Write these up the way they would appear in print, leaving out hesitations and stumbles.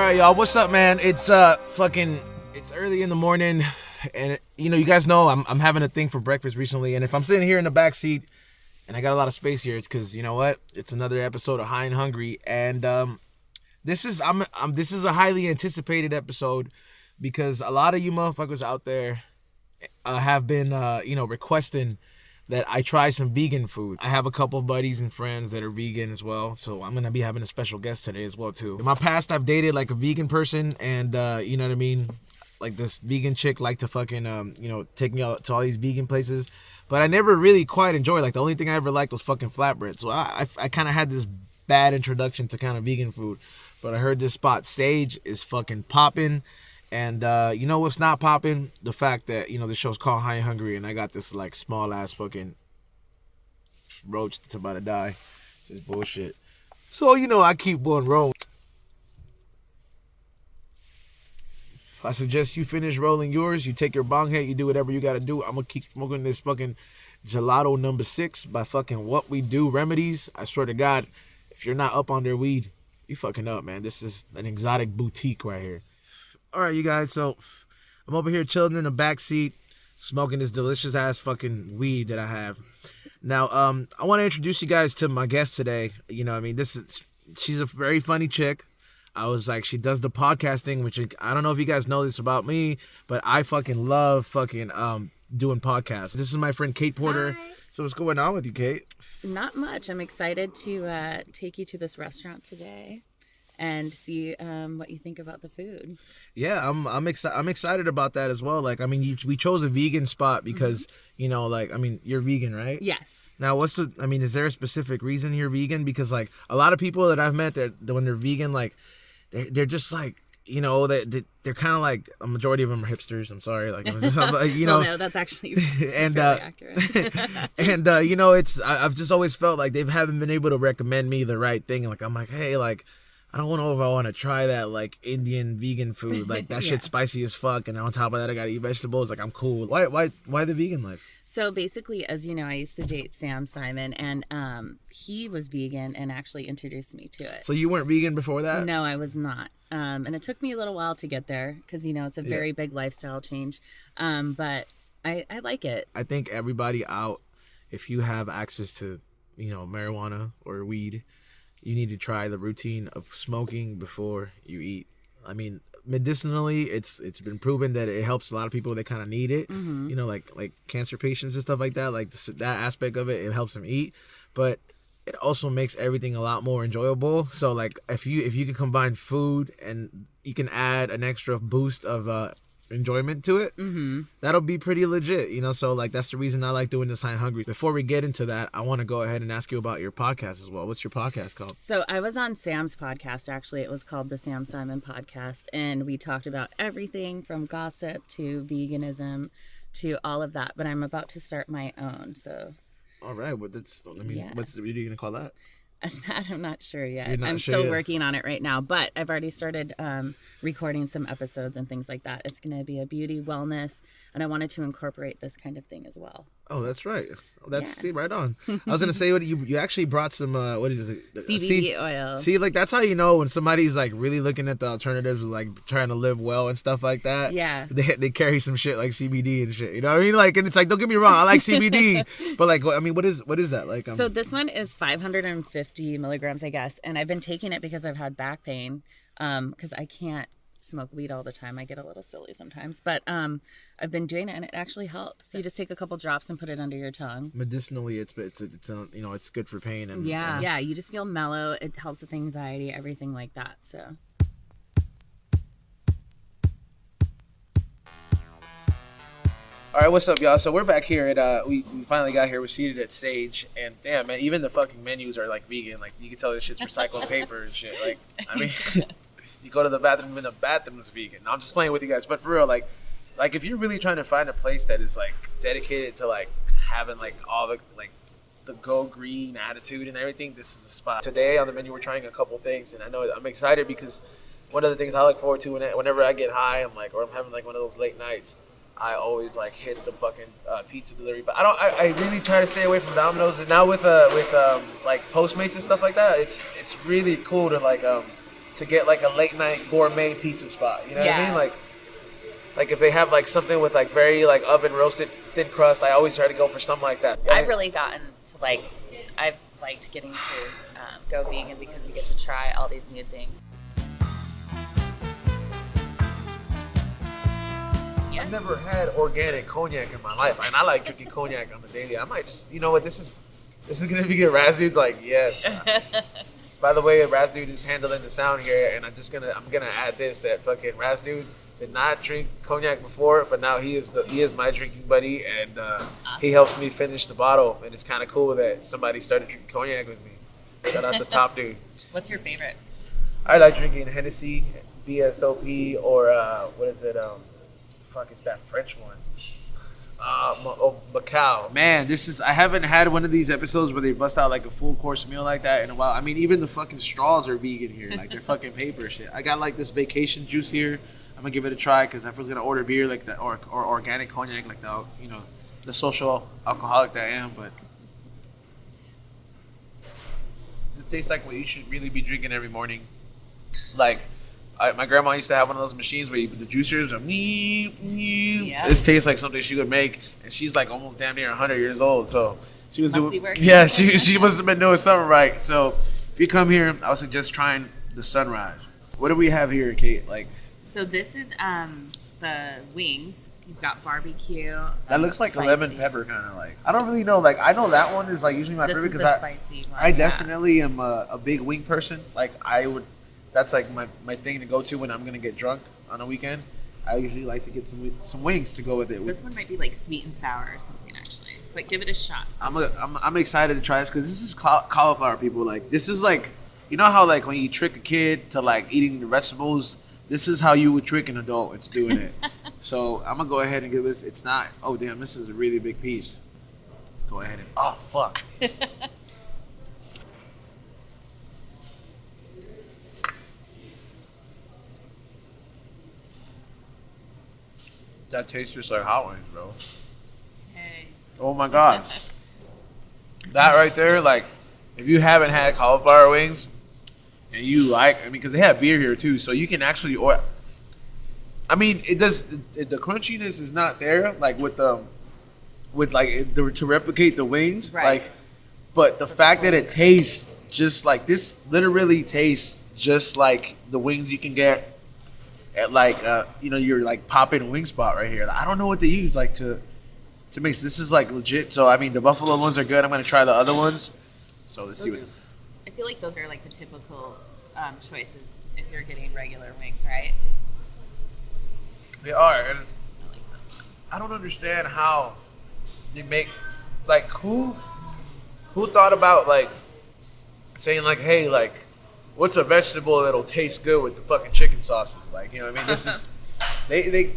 right, y'all. What's up, man? It's it's early in the morning, and you guys know I'm having a thing for breakfast recently. And if I'm sitting here in the back seat and I got a lot of space here, it's because you know what? It's another episode of High and Hungry, and this is a highly anticipated episode because a lot of you motherfuckers out there have been requesting that I try some vegan food. I have a couple of buddies and friends that are vegan as well, so I'm gonna be having a special guest today as well too. In my past, I've dated like a vegan person, and you know what I mean, like this vegan chick liked to fucking take me out to all these vegan places, but I never really quite enjoyed. Like the only thing I ever liked was fucking flatbread. So I kind of had this bad introduction to kind of vegan food, but I heard this spot Sage is fucking popping. And you know what's not popping? The fact that, the show's called High and Hungry and I got this like small ass fucking roach that's about to die. It's just bullshit. So, I keep one rolling. I suggest you finish rolling yours. You take your bong hit. You do whatever you got to do. I'm going to keep smoking this fucking gelato number 6 by fucking What We Do Remedies. I swear to God, if you're not up on their weed, you fucking up, man. This is an exotic boutique right here. All right, you guys, so I'm over here chilling in the back seat, smoking this delicious ass fucking weed that I have. Now, I want to introduce you guys to my guest today. She's a very funny chick. She does the podcasting, which I don't know if you guys know this about me, but I fucking love doing podcasts. This is my friend Kate Porter. Hi. So what's going on with you, Kate? Not much. I'm excited to take you to this restaurant today and see what you think about the food. Yeah, I'm excited about that as well. We chose a vegan spot because, you're vegan, right? Yes. Now, is there a specific reason you're vegan? Because, a lot of people that I've met that when they're vegan, they're just they're kind of like, a majority of them are hipsters. I'm sorry. Well, no, that's actually and, fairly accurate. and, I've just always felt like they haven't been able to recommend me the right thing. I'm like, hey, I don't know if I want to try that Indian vegan food. That shit's spicy as fuck, and on top of that I gotta eat vegetables. I'm cool. Why the vegan life? So basically, as you know, I used to date Sam Simon, and he was vegan and actually introduced me to it. So you weren't vegan before that? No, I was not. And it took me a little while to get there because it's a very big lifestyle change. But I like it. I think everybody out, if you have access to marijuana or weed, you need to try the routine of smoking before you eat. Medicinally, it's been proven that it helps a lot of people that kind of need it. Mm-hmm. Like cancer patients and stuff like that. That aspect of it helps them eat, but it also makes everything a lot more enjoyable. So if you can combine food and you can add an extra boost of enjoyment to it, that'll be pretty legit, so that's the reason I like doing this High and Hungry. Before we get into that, I want to go ahead and ask you about your podcast as well. What's your podcast called? So I was on Sam's podcast, actually. It was called the Sam Simon Podcast, and we talked about everything from gossip to veganism to all of that, but I'm about to start my own. So all right, what are you gonna call that? That I'm not sure yet. I'm still working on it right now, but I've already started recording some episodes and things like that. It's going to be a beauty, wellness, and I wanted to incorporate this kind of thing as well. Oh, that's right. See, right on. I was going to say, you actually brought some, what is it? CBD oil. See, that's how you know when somebody's really looking at the alternatives, trying to live well and stuff like that. Yeah. They carry some shit like CBD and shit. You know what I mean? And it's don't get me wrong, I like CBD, but what is that? So this one is 550 milligrams, I guess, and I've been taking it because I've had back pain, because I can't smoke weed all the time. I get a little silly sometimes, but I've been doing it and it actually helps. You just take a couple drops and put it under your tongue. Medicinally, it's good for pain and yeah, you just feel mellow. It helps with anxiety, everything like that. So. All right, what's up, y'all? So we're back here at we finally got here. We're seated at Sage, and damn, man, even the fucking menus are vegan. You can tell this shit's recycled paper and shit. You go to the bathroom, even the bathroom is vegan. No, I'm just playing with you guys, but for real, if you're really trying to find a place that is dedicated to having all the go green attitude and everything, this is the spot. Today on the menu, we're trying a couple things, and I know I'm excited because one of the things I look forward to whenever I get high, or I'm having one of those late nights, I always hit the fucking pizza delivery. But I really try to stay away from Domino's. And now with Postmates and stuff like that, it's really cool to to get like a late night gourmet pizza spot. You know what I mean? Like if they have like something with like very like oven roasted thin crust, I always try to go for something like that. I've really gotten to like, I've liked getting to go vegan because you get to try all these new things. I've never had organic cognac in my life, and I like drinking cognac on the daily. I might just, you know what, this is gonna be good. Raz Dude's like, yes. By the way, Raz Dude is handling the sound here, and I'm gonna add this, that fucking Raz Dude did not drink cognac before, but now he is my drinking buddy, and he helps me finish the bottle, and it's kind of cool that somebody started drinking cognac with me. Shout out to Top Dude. What's your favorite? I like drinking Hennessy, VSOP, or what is it? It's that French one. Macau. Man, I haven't had one of these episodes where they bust out like a full course meal like that in a while. I mean, even the fucking straws are vegan here. Like, they're fucking paper shit. I got like this vacation juice here. I'm gonna give it a try because I was gonna order beer like that or organic cognac like the, you know, the social alcoholic that I am, but this tastes like what you should really be drinking every morning. Like, my grandma used to have one of those machines where the juicers are This tastes like something she would make, and she's like almost damn near 100 years old. So she was doing, yeah, she must have been doing something right. So if you come here, I would suggest trying the sunrise. What do we have here, Kate? Like, so this is the wings. So you've got barbecue. That looks like spicy. A lemon pepper kind of like. I don't really know. Like, I know that one is like usually my favorite because spicy one. I definitely am a big wing person. Like, that's like my thing to go to when I'm gonna get drunk on a weekend. I usually like to get some wings to go with it. This one might be like sweet and sour or something actually, but give it a shot. I'm excited to try this because this is cauliflower, people. Like, this is like, you know how like when you trick a kid to like eating the vegetables, this is how you would trick an adult into doing it. So I'm gonna go ahead and give this. It's not. Oh damn, this is a really big piece. Let's go ahead and. Oh fuck. That tastes just like hot wings, bro. Hey. Oh my god. That right there, like, if you haven't had cauliflower wings and you like, I mean, because they have beer here too, so you can actually order. I mean, the crunchiness is not there, like to replicate the wings, right. Like, but the fact that it tastes just like this, literally tastes just like the wings you can get at like your like pop-in wing spot right here. I don't know what they use like to mix. This is like legit. So I mean, the buffalo ones are good. I'm gonna try the other ones. So let's see what. I feel like those are like the typical choices if you're getting regular wings, right? They are. And I like this one. I don't understand how they make, like, who thought about like saying like, hey, like, what's a vegetable that'll taste good with the fucking chicken sauces? Like, you know what I mean? This is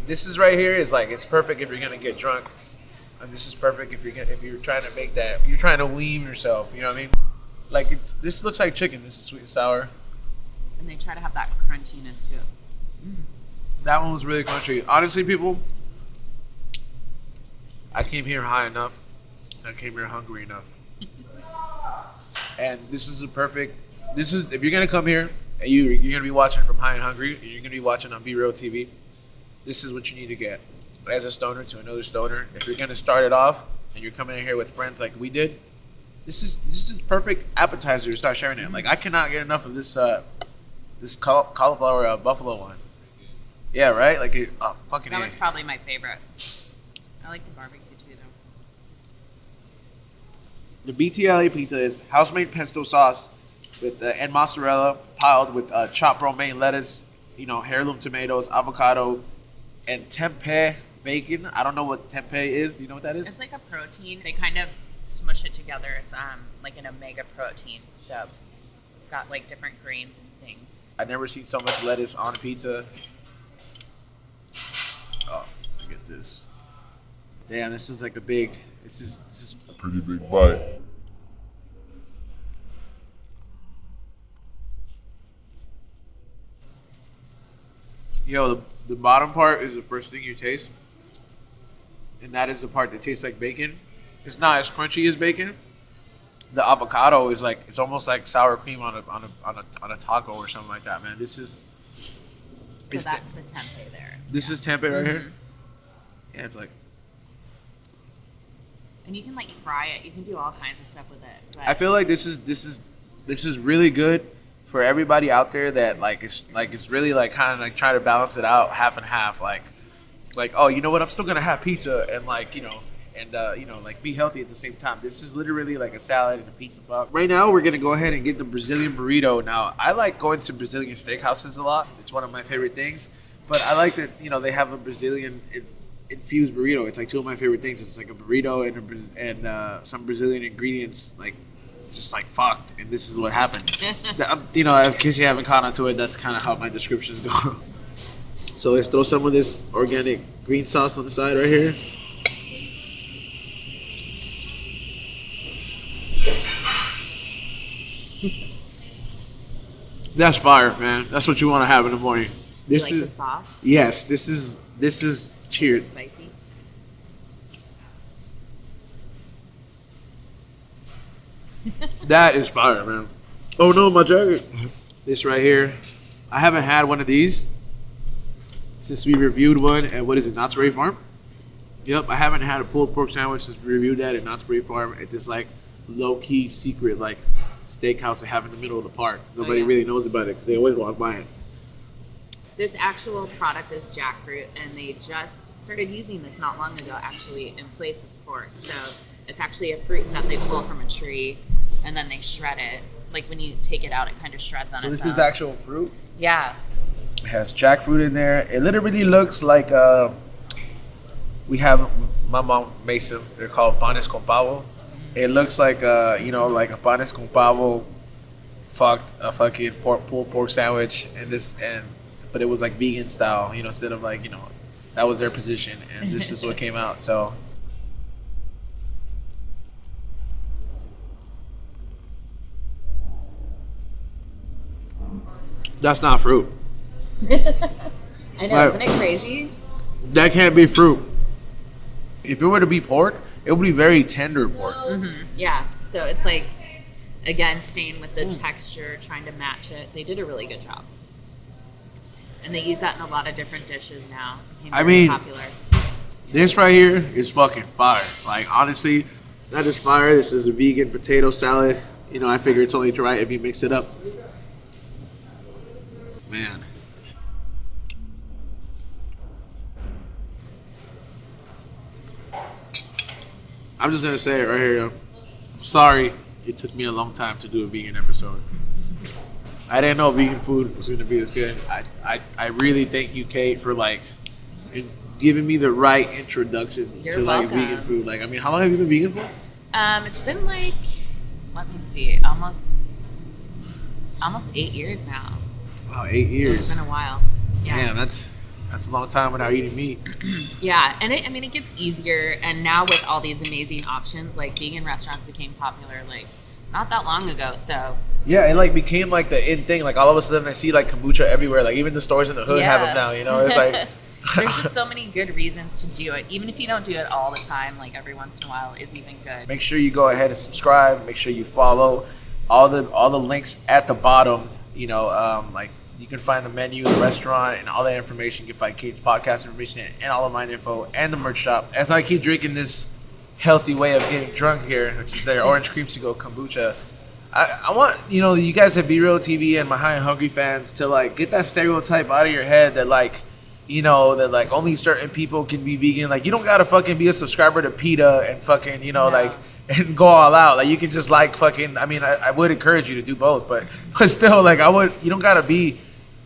this is right here is like, it's perfect if you're gonna get drunk, and this is perfect if you're trying to make that, you're trying to wean yourself. You know what I mean? Like, this looks like chicken. This is sweet and sour. And they try to have that crunchiness to it. That one was really crunchy. Honestly, people, I came here high enough. I came here hungry enough. And this is if you're gonna come here and you're gonna be watching from High and Hungry, and you're gonna be watching on B Real TV, this is what you need to get as a stoner to another stoner. If you're gonna start it off and you're coming in here with friends like we did, this is perfect appetizer to start sharing it. Like, I cannot get enough of this cauliflower buffalo one. Yeah, right. Like, fucking. That was probably my favorite. I like the barbecue too, though. The BTLA pizza is house-made pesto sauce with and mozzarella piled with chopped romaine lettuce, heirloom tomatoes, avocado, and tempeh bacon. I don't know what tempeh is. Do you know what that is? It's like a protein. They kind of smush it together. It's like an omega protein. So it's got like different grains and things. I've never seen so much lettuce on a pizza. Oh, look at this. Damn, this is like a big. This is a pretty big bite. Yo, the bottom part is the first thing you taste, and that is the part that tastes like bacon. It's not as crunchy as bacon, the avocado is like, it's almost like sour cream on a taco or something like that, man. This is. So that's the tempeh there. This is tempeh right here. Yeah, it's like. And you can like fry it. You can do all kinds of stuff with it. But I feel like this is really good for everybody out there that it's really like kind of like trying to balance it out half and half. Like, oh, you know what? I'm still gonna have pizza and like, you know, and like be healthy at the same time. This is literally like a salad and a pizza box. Right now, we're gonna go ahead and get the Brazilian burrito. Now, I like going to Brazilian steakhouses a lot. It's one of my favorite things. But I like that, you know, they have a Brazilian infused burrito. It's like two of my favorite things. It's like a burrito and some Brazilian ingredients, like just like fucked. And this is what happened. You know, in case you haven't caught on to it, that's kind of how my descriptions go. So let's throw some of this organic green sauce on the side right here. That's fire, man. That's what you want to have in the morning. This you like is the sauce? yes. This is cheered. Spicy. That is fire, man. Oh no, my jacket. This right here. I haven't had one of these since we reviewed one at, what is it, Knott's Berry Farm? Yep, I haven't had a pulled pork sandwich since we reviewed that at Knott's Berry Farm at this like low key secret like steakhouse they have in the middle of the park. Nobody really knows about it because they always walk by it. This actual product is jackfruit, and they just started using this not long ago, actually, in place of pork. So it's actually a fruit that they pull from a tree, and then they shred it. Like when you take it out, it kind of shreds on its own. This is actual fruit? Yeah. It has jackfruit in there. It literally looks like we have, my mom makes them, they're called panes con pavo. It looks like you know, like a panes con pavo fucked a fucking pulled pork sandwich but it was like vegan style, you know, instead of like, you know, that was their position and this is what came out. So that's not fruit. I know, isn't it crazy? That can't be fruit. If it were to be pork, it would be very tender pork. Yeah, so it's like, again, staying with the texture, trying to match it. They did a really good job. And they use that in a lot of different dishes now. I mean, popular. This right here is fucking fire. Like, honestly, that is fire. This is a vegan potato salad. You know, I figure it's only right if you mix it up. Man. I'm just gonna say it right here, yo. I'm sorry it took me a long time to do a vegan episode. I didn't know vegan food was gonna be this good. I really thank you, Kate, for like giving me the right introduction You're to like welcome. vegan food. Like, I mean, how long have you been vegan for? It's been like, let me see, almost 8 years now. Wow, 8 years. So it's been a while. Yeah. Damn, that's a long time without eating meat. Yeah, and it gets easier, and now with all these amazing options, like vegan restaurants became popular like not that long ago. So Yeah, it like became like the in thing. Like all of a sudden, I see like kombucha everywhere. Like even the stores in the hood have them now. You know, it's like there's just so many good reasons to do it. Even if you don't do it all the time, like every once in a while is even good. make sure you go ahead and subscribe. Make sure you follow all the links at the bottom. You know, like you can find the menu, the restaurant, and all that information. You can find Kate's podcast information and all of my info and the merch shop. As I keep drinking this healthy way of getting drunk here, which is their orange creamsicle kombucha. I want, you know, you guys at Be Real TV and my High and Hungry fans to like get that stereotype out of your head that like, you know, that like only certain people can be vegan. Like you don't gotta fucking be a subscriber to PETA and fucking, you know, like and go all out. Like you can just like fucking, I mean, I would encourage you to do both, but still like you don't gotta be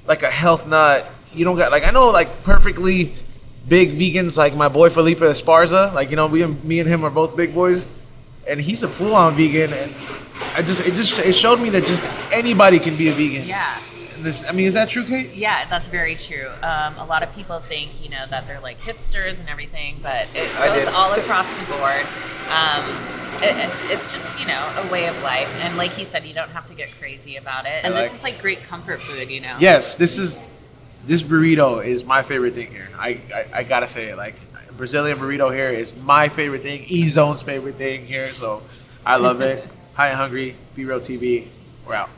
like a health nut. You don't got like, I know like perfectly big vegans like my boy Felipe Esparza. Like, you know, me and him are both big boys, and he's a full on vegan, and it showed me that just anybody can be a vegan. Yeah. I mean, is that true, Kate? Yeah, that's very true. A lot of people think, you know, that they're like hipsters and everything, but it goes all across the board. It's just, you know, a way of life. And like he said, you don't have to get crazy about it. And this is like great comfort food, you know? Yes, this burrito is my favorite thing here. I gotta say it. Like, Brazilian burrito here is my favorite thing. E-Zone's favorite thing here, so I love it. High and Hungry, Be Real TV. We're out.